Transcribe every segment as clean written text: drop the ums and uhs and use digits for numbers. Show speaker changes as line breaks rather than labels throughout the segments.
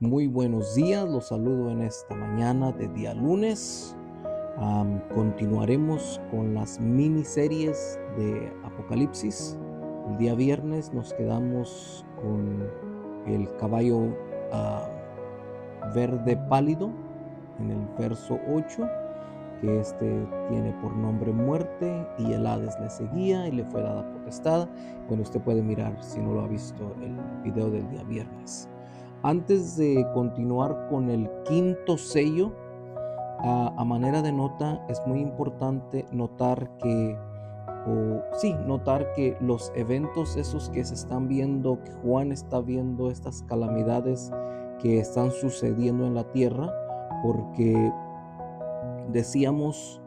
Muy buenos días, los saludo en esta mañana de día lunes. Continuaremos con las miniseries de Apocalipsis. El día viernes nos quedamos con el caballo verde pálido en el verso 8, que tiene por nombre muerte, y el Hades le seguía y le fue dada potestad. Bueno, usted puede mirar, si no lo ha visto, el video del día viernes. Antes de continuar con el quinto sello, a manera de nota, es muy importante notar que los eventos esos que se están viendo, que Juan está viendo, estas calamidades que están sucediendo en la tierra, porque decíamos,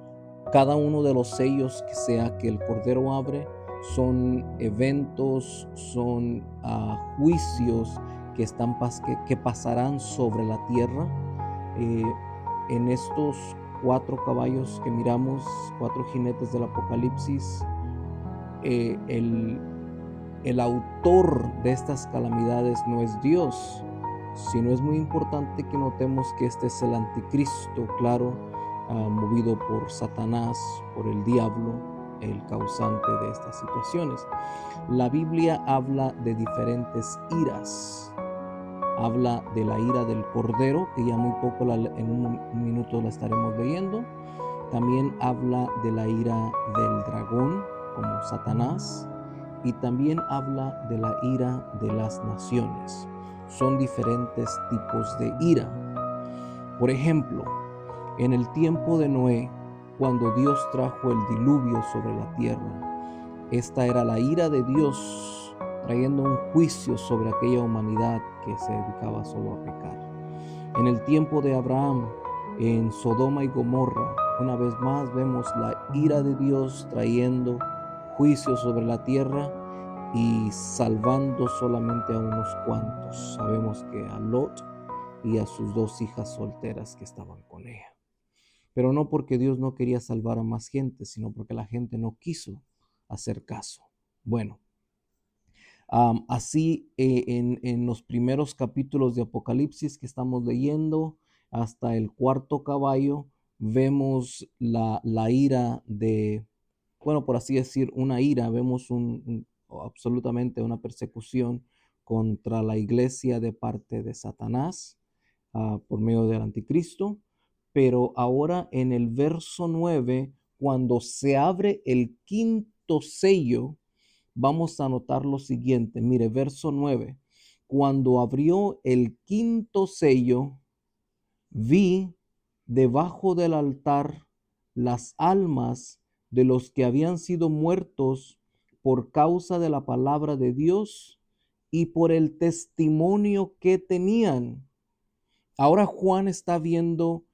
cada uno de los sellos que sea que el Cordero abre son eventos, son juicios que pasarán sobre la tierra. Eh, en estos cuatro caballos que miramos, cuatro jinetes del Apocalipsis, el autor de estas calamidades no es Dios, sino es muy importante que notemos que este es el anticristo, claro, movido por Satanás, por el diablo, el causante de estas situaciones. La Biblia habla de diferentes iras. Habla de la ira del Cordero, que ya muy poco en un minuto la estaremos leyendo. También habla de la ira del dragón, como Satanás, y también habla de la ira de las naciones. Son diferentes tipos de ira. Por ejemplo, en el tiempo de Noé, cuando Dios trajo el diluvio sobre la tierra, esta era la ira de Dios trayendo un juicio sobre aquella humanidad que se dedicaba solo a pecar. En el tiempo de Abraham, en Sodoma y Gomorra, una vez más vemos la ira de Dios trayendo juicio sobre la tierra y salvando solamente a unos cuantos. Sabemos que a Lot y a sus dos hijas solteras que estaban con ella. Pero no porque Dios no quería salvar a más gente, sino porque la gente no quiso hacer caso. Bueno, así en los primeros capítulos de Apocalipsis que estamos leyendo, hasta el cuarto caballo, vemos la ira de, bueno, por así decir, una ira, vemos absolutamente una persecución contra la iglesia de parte de Satanás, por medio del anticristo. Pero ahora en el verso 9, cuando se abre el quinto sello, vamos a notar lo siguiente. Mire, verso 9. Cuando abrió el quinto sello, vi debajo del altar las almas de los que habían sido muertos por causa de la palabra de Dios y por el testimonio que tenían. Ahora Juan está viendo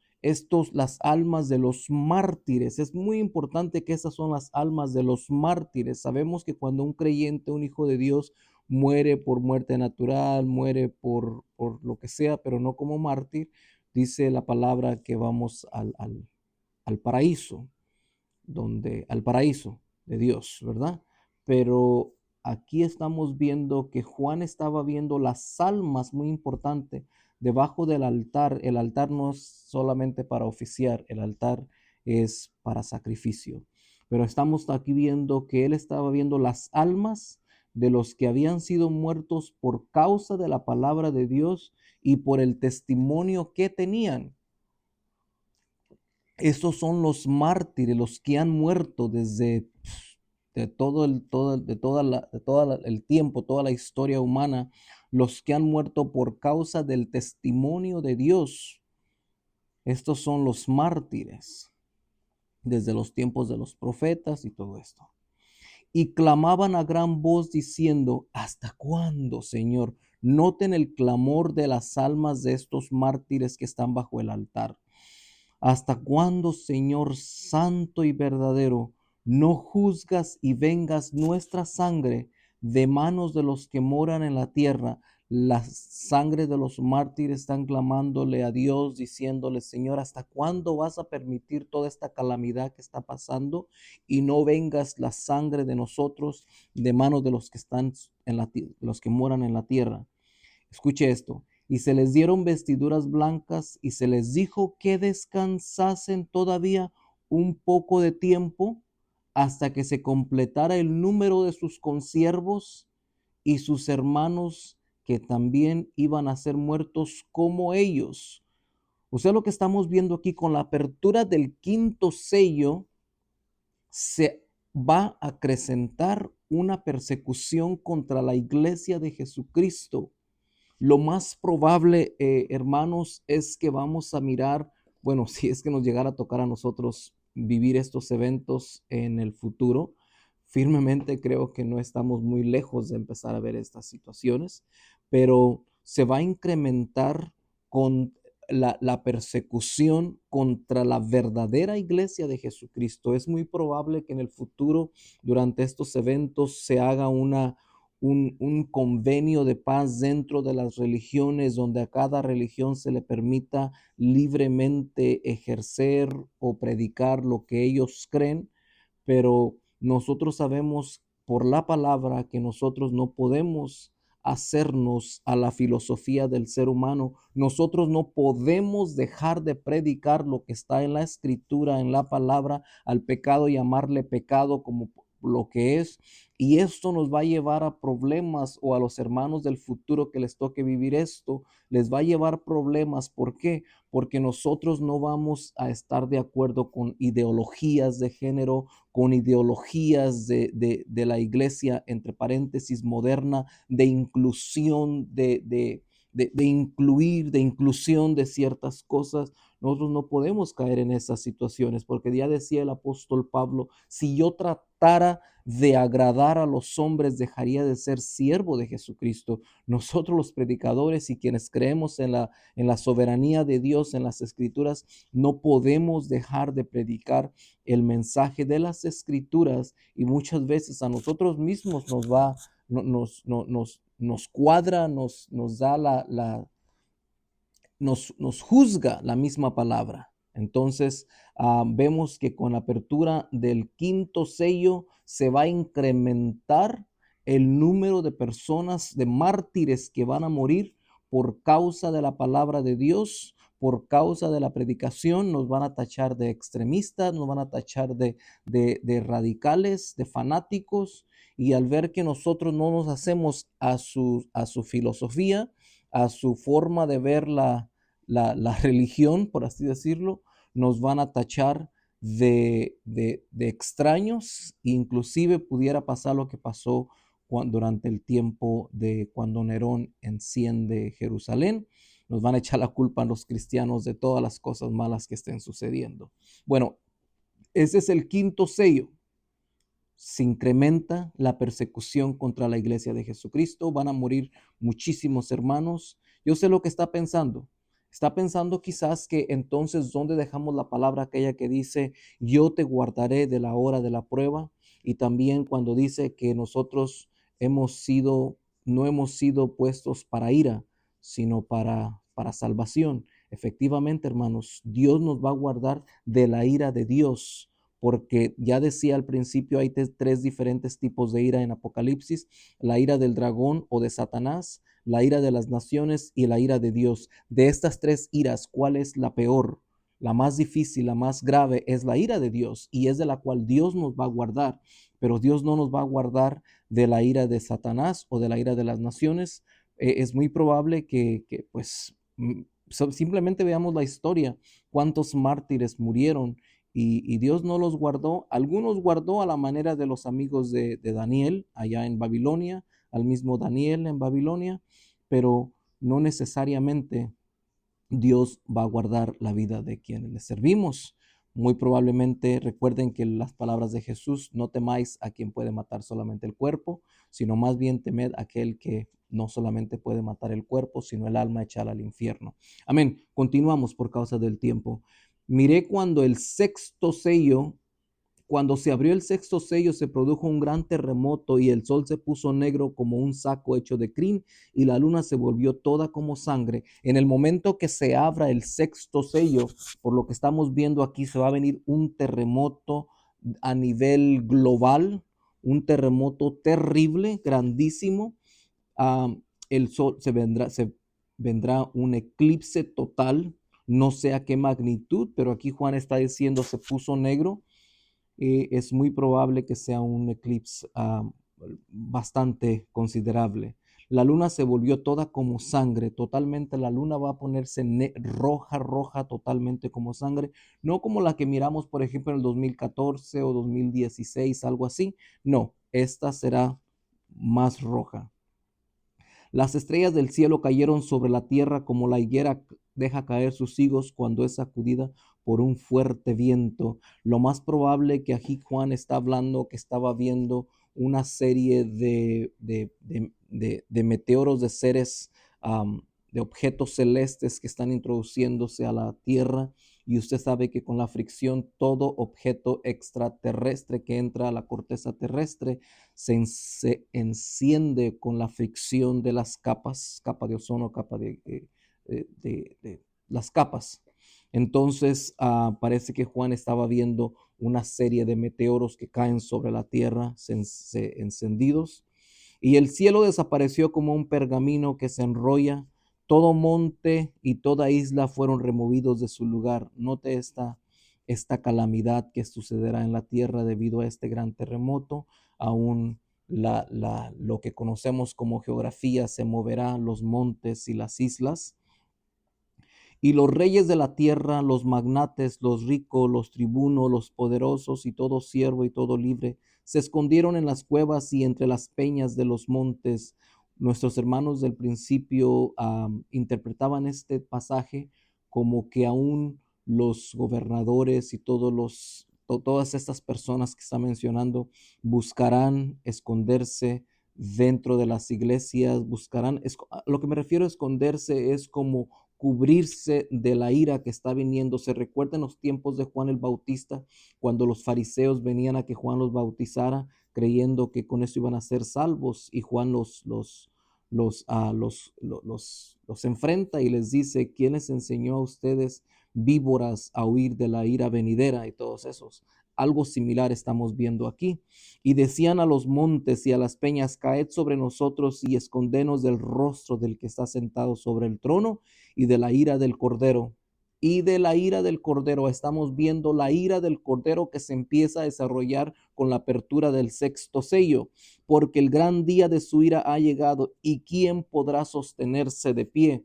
las almas de los mártires. Es muy importante que esas son las almas de los mártires. Sabemos que cuando un creyente, un hijo de Dios, muere por muerte natural, muere por lo que sea, pero no como mártir, dice la palabra que vamos al paraíso, al paraíso de Dios, ¿verdad? Pero aquí estamos viendo que Juan estaba viendo las almas, muy importante, debajo del altar. El altar no es solamente para oficiar, el altar es para sacrificio. Pero estamos aquí viendo que él estaba viendo las almas de los que habían sido muertos por causa de la palabra de Dios y por el testimonio que tenían. Estos son los mártires, los que han muerto desde de todo el, todo, de toda el tiempo, toda la historia humana, los que han muerto por causa del testimonio de Dios. Estos son los mártires, desde los tiempos de los profetas y todo esto. Y clamaban a gran voz diciendo: ¿hasta cuándo, Señor? Noten el clamor de las almas de estos mártires que están bajo el altar. ¿Hasta cuándo, Señor santo y verdadero, no juzgas y vengas nuestra sangre de manos de los que moran en la tierra? La sangre de los mártires están clamándole a Dios, diciéndole: Señor, ¿hasta cuándo vas a permitir toda esta calamidad que está pasando y no vengas la sangre de nosotros de manos de los que están los que moran en la tierra? Escuche esto. y se les dieron vestiduras blancas y se les dijo que descansasen todavía un poco de tiempo hasta que se completara el número de sus consiervos y sus hermanos que también iban a ser muertos como ellos. O sea, lo que estamos viendo aquí con la apertura del quinto sello, se va a acrecentar una persecución contra la iglesia de Jesucristo. Lo más probable, hermanos, es que vamos a mirar, bueno, si es que nos llegara a tocar a nosotros vivir estos eventos en el futuro, firmemente creo que no estamos muy lejos de empezar a ver estas situaciones, pero se va a incrementar con la persecución contra la verdadera iglesia de Jesucristo. Es muy probable que en el futuro, durante estos eventos, se haga un convenio de paz dentro de las religiones, donde a cada religión se le permita libremente ejercer o predicar lo que ellos creen, pero nosotros sabemos por la palabra que nosotros no podemos hacernos a la filosofía del ser humano. Nosotros no podemos dejar de predicar lo que está en la escritura, en la palabra, al pecado, llamarle pecado como lo que es. Y esto nos va a llevar a problemas, o a los hermanos del futuro que les toque vivir esto, les va a llevar problemas. ¿Por qué? Porque nosotros no vamos a estar de acuerdo con ideologías de género, con ideologías de la iglesia, entre paréntesis, moderna, de inclusión, de incluir, de inclusión de ciertas cosas. Nosotros no podemos caer en esas situaciones, porque ya decía el apóstol Pablo, si yo tratara de agradar a los hombres, dejaría de ser siervo de Jesucristo. Nosotros los predicadores y quienes creemos en la soberanía de Dios, en las escrituras, no podemos dejar de predicar el mensaje de las escrituras, y muchas veces a nosotros mismos nos va, nos cuadra, nos da nos juzga la misma palabra. Entonces, vemos que con la apertura del quinto sello se va a incrementar el número de personas, de mártires que van a morir por causa de la palabra de Dios, por causa de la predicación. Nos van a tachar de extremistas, nos van a tachar de radicales, de fanáticos, y al ver que nosotros no nos hacemos a su filosofía, a su forma de ver la religión, por así decirlo, nos van a tachar de extraños. Inclusive pudiera pasar lo que pasó durante el tiempo de cuando Nerón enciende Jerusalén. Nos van a echar la culpa a los cristianos de todas las cosas malas que estén sucediendo. Bueno, ese es el quinto sello. Se incrementa la persecución contra la iglesia de Jesucristo. Van a morir muchísimos hermanos. Yo sé lo que está pensando. Está pensando quizás que entonces, ¿dónde dejamos la palabra aquella que dice, yo te guardaré de la hora de la prueba? Y también cuando dice que nosotros no hemos sido puestos para ira, sino para salvación. Efectivamente, hermanos, Dios nos va a guardar de la ira de Dios, porque ya decía al principio, hay tres diferentes tipos de ira en Apocalipsis: la ira del dragón o de Satanás, la ira de las naciones y la ira de Dios. De estas tres iras, ¿cuál es la peor? La más difícil, la más grave es la ira de Dios, y es de la cual Dios nos va a guardar. Pero Dios no nos va a guardar de la ira de Satanás o de la ira de las naciones. Es muy probable que pues simplemente veamos la historia, cuántos mártires murieron, y Dios no los guardó. Algunos guardó a la manera de los amigos de Daniel allá en Babilonia, al mismo Daniel en Babilonia, pero no necesariamente Dios va a guardar la vida de quienes le servimos. Muy probablemente recuerden que las palabras de Jesús: no temáis a quien puede matar solamente el cuerpo, sino más bien temed a aquel que no solamente puede matar el cuerpo, sino el alma, echarla al infierno. Amén. Continuamos por causa del tiempo. Miré cuando se abrió el sexto sello, se produjo un gran terremoto, y el sol se puso negro como un saco hecho de crin, y la luna se volvió toda como sangre. En el momento que se abra el sexto sello, por lo que estamos viendo aquí, se va a venir un terremoto a nivel global, un terremoto terrible, grandísimo. El sol vendrá un eclipse total, no sé a qué magnitud, pero aquí Juan está diciendo se puso negro. Es muy probable que sea un eclipse bastante considerable. La luna se volvió toda como sangre, totalmente la luna va a ponerse roja, roja, totalmente como sangre, no como la que miramos, por ejemplo, en el 2014 o 2016, algo así. No, esta será más roja. Las estrellas del cielo cayeron sobre la tierra como la higuera deja caer sus higos cuando es sacudida por un fuerte viento. Lo más probable que aquí Juan está hablando, que estaba viendo una serie de meteoros, de seres, de objetos celestes que están introduciéndose a la tierra. Y usted sabe que con la fricción todo objeto extraterrestre que entra a la corteza terrestre se enciende con la fricción de las capas, capa de ozono, capa de las capas. Entonces parece que Juan estaba viendo una serie de meteoros que caen sobre la tierra, encendidos, y el cielo desapareció como un pergamino que se enrolla. Todo monte y toda isla fueron removidos de su lugar. Note esta calamidad que sucederá en la tierra debido a este gran terremoto. Aún lo que conocemos como geografía se moverá, los montes y las islas. Y los reyes de la tierra, los magnates, los ricos, los tribunos, los poderosos y todo siervo y todo libre, se escondieron en las cuevas y entre las peñas de los montes. Nuestros hermanos del principio interpretaban este pasaje como que aún los gobernadores y todas estas personas que está mencionando buscarán esconderse dentro de las iglesias, buscarán, lo que me refiero a esconderse es como cubrirse de la ira que está viniendo. Se recuerdan los tiempos de Juan el Bautista, cuando los fariseos venían a que Juan los bautizara, creyendo que con eso iban a ser salvos, y Juan los enfrenta y les dice: ¿quién les enseñó a ustedes, víboras, a huir de la ira venidera? Y todos esos. Algo similar estamos viendo aquí. Y decían a los montes y a las peñas: caed sobre nosotros y escondenos del rostro del que está sentado sobre el trono y de la ira del Cordero. Y de la ira del Cordero, estamos viendo la ira del Cordero que se empieza a desarrollar con la apertura del sexto sello, porque el gran día de su ira ha llegado, y ¿quién podrá sostenerse de pie?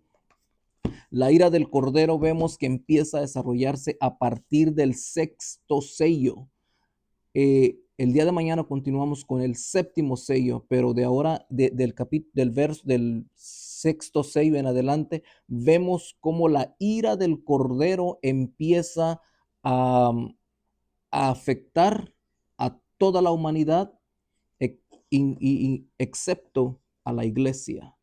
La ira del Cordero vemos que empieza a desarrollarse a partir del sexto sello. El día de mañana continuamos con el séptimo sello, pero de ahora, del verso del sexto sello en adelante, vemos cómo la ira del Cordero empieza a, a afectar a toda la humanidad, excepto a la iglesia,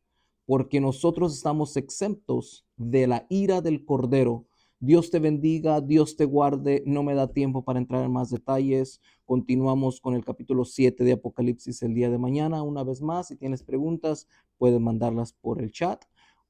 porque nosotros estamos exentos de la ira del Cordero. Dios te bendiga, Dios te guarde. No me da tiempo para entrar en más detalles. Continuamos con el capítulo 7 de Apocalipsis el día de mañana. Una vez más, si tienes preguntas, puedes mandarlas por el chat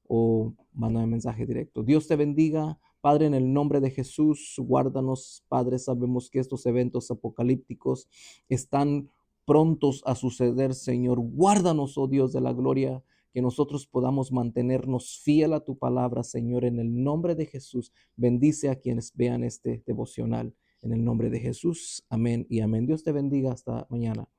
o mándame mensaje directo. Dios te bendiga. Padre, en el nombre de Jesús, guárdanos. Padre, sabemos que estos eventos apocalípticos están prontos a suceder, Señor. Guárdanos, oh Dios de la gloria, que nosotros podamos mantenernos fiel a tu palabra, Señor, en el nombre de Jesús. Bendice a quienes vean este devocional. En el nombre de Jesús. Amén y amén. Dios te bendiga. Hasta mañana.